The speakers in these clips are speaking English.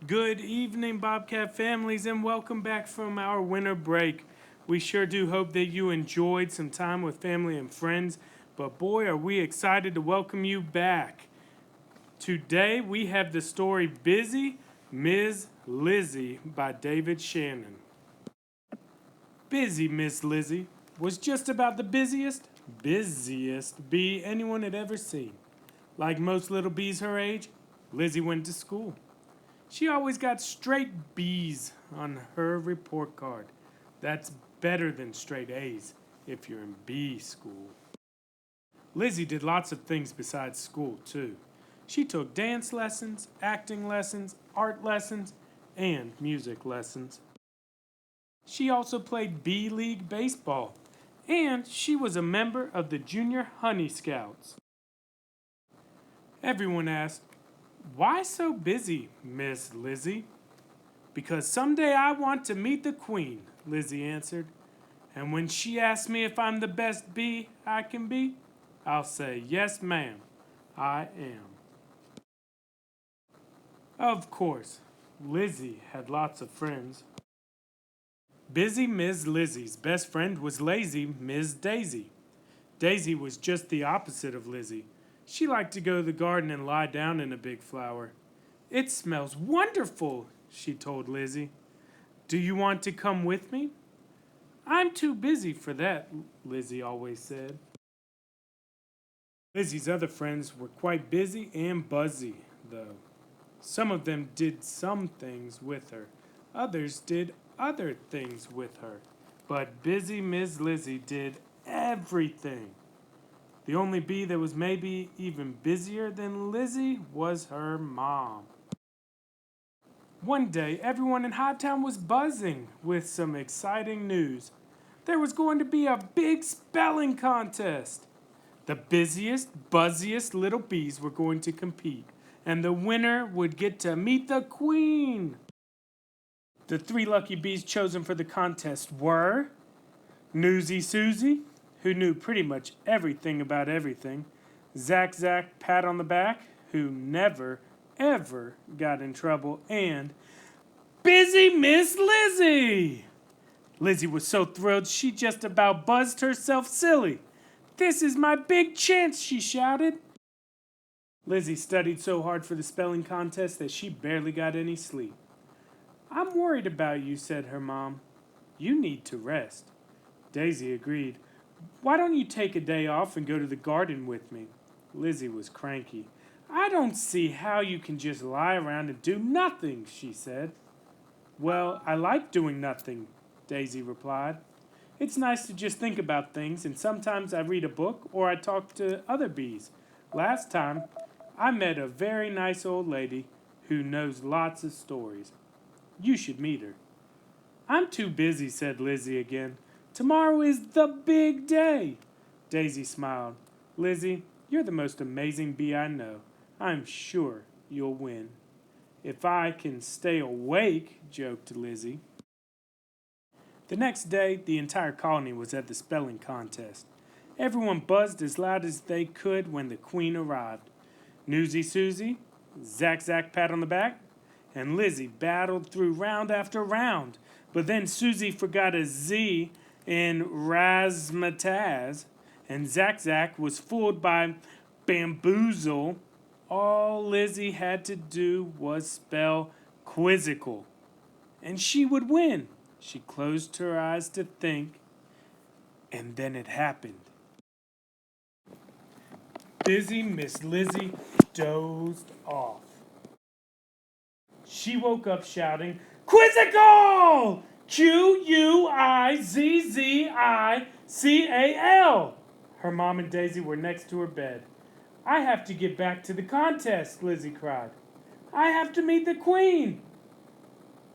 Good evening, Bobcat families, and welcome back from our winter break. We sure do hope that you enjoyed some time with family and friends, but boy, are we excited to welcome you back. Today, we have the story Bizzy Mizz Lizzie by David Shannon. Bizzy Mizz Lizzie was just about the busiest bee anyone had ever seen. Like most little bees her age, Lizzie went to school. She always got straight B's on her report card. That's better than straight A's if you're in B school. Lizzie did lots of things besides school, too. She took dance lessons, acting lessons, art lessons, and music lessons. She also played B League baseball, and she was a member of the Junior Honey Scouts. Everyone asked, "Why so busy, Miss Lizzie?" "Because someday I want to meet the Queen," Lizzie answered. "And when she asks me if I'm the best bee I can be, I'll say, 'Yes, ma'am, I am.'" Of course, Lizzie had lots of friends. Bizzy Mizz Lizzie's best friend was lazy Miss Daisy. Daisy was just the opposite of Lizzie. She liked to go to the garden and lie down in a big flower. "It smells wonderful," she told Lizzie. "Do you want to come with me?" "I'm too busy for that," Lizzie always said. Lizzie's other friends were quite busy and buzzy, though. Some of them did some things with her. Others did other things with her. But Bizzy Mizz Lizzie did everything. The only bee that was maybe even busier than Lizzie was her mom. One day, everyone in Hightown was buzzing with some exciting news. There was going to be a big spelling contest. The busiest, buzziest little bees were going to compete, and the winner would get to meet the Queen. The three lucky bees chosen for the contest were Newsy Susie, who knew pretty much everything about everything, Zack Pat on the Back, who never, ever got in trouble, and Bizzy Mizz Lizzie! Lizzie was so thrilled she just about buzzed herself silly. "This is my big chance," she shouted. Lizzie studied so hard for the spelling contest that she barely got any sleep. "I'm worried about you," said her mom. "You need to rest." Daisy agreed. "Why don't you take a day off and go to the garden with me?" Lizzie was cranky. "I don't see how you can just lie around and do nothing," she said. "Well, I like doing nothing," Daisy replied. "It's nice to just think about things, and sometimes I read a book or I talk to other bees. Last time, I met a very nice old lady who knows lots of stories. You should meet her." "I'm too busy," said Lizzie again. "Tomorrow is the big day." Daisy smiled. "Lizzie, you're the most amazing bee I know. I'm sure you'll win." "If I can stay awake," joked Lizzie. The next day, the entire colony was at the spelling contest. Everyone buzzed as loud as they could when the Queen arrived. Newsy Susie, Zack Pat on the Back, and Lizzie battled through round after round. But then Susie forgot a Z in razzmatazz, and Zack was fooled by bamboozle. All Lizzie had to do was spell quizzical, and she would win. She closed her eyes to think, and then it happened. Bizzy Mizz Lizzie dozed off. She woke up shouting, "Quizzical! Quizzical!" Her mom and Daisy were next to her bed. "I have to get back to the contest," Lizzie cried. "I have to meet the Queen."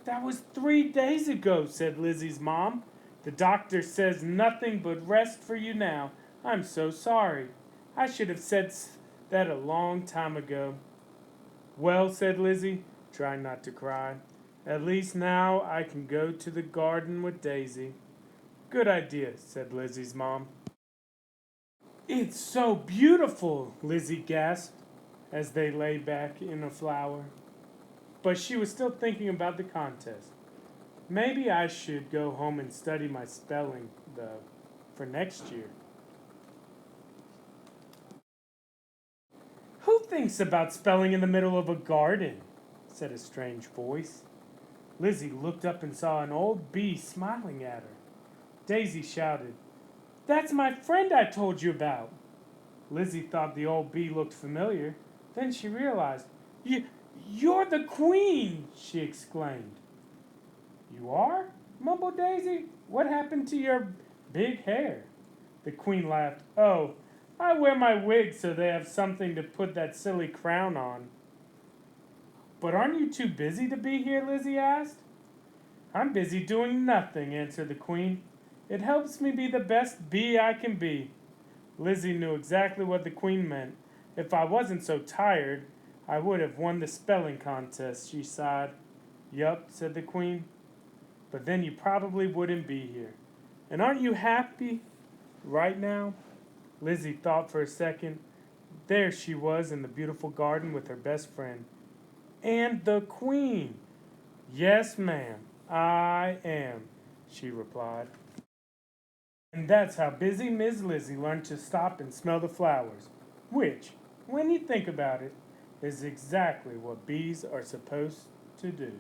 "That was 3 days ago," said Lizzie's mom. "The doctor says nothing but rest for you now. I'm so sorry. I should have said that a long time ago." "Well," said Lizzie, trying not to cry, "at least now I can go to the garden with Daisy." "Good idea," said Lizzie's mom. "It's so beautiful," Lizzie gasped as they lay back in a flower. but she was still thinking about the contest. Maybe I should go home and study my spelling, though, for next year. Who thinks about spelling in the middle of a garden? Said a strange voice. Lizzie looked up and saw an old bee smiling at her. Daisy shouted, "That's my friend I told you about." Lizzie thought the old bee looked familiar. Then she realized, "You're the queen!" she exclaimed. "You are?" mumbled Daisy. "What happened to your big hair?" The queen laughed. "Oh, I wear my wig so they have something to put that silly crown on." "But aren't you too busy to be here?" Lizzie asked. "I'm busy doing nothing," answered the queen. "It helps me be the best bee I can be." Lizzie knew exactly what the queen meant. "If I wasn't so tired, I would have won the spelling contest," she sighed. "Yup," said the queen. "But then you probably wouldn't be here. And aren't you happy right now?" Lizzie thought for a second. There she was in the beautiful garden with her best friend. And the queen. "Yes, ma'am, I am," she replied. And that's how Bizzy Mizz Lizzie learned to stop and smell the flowers, which, when you think about it, is exactly what bees are supposed to do.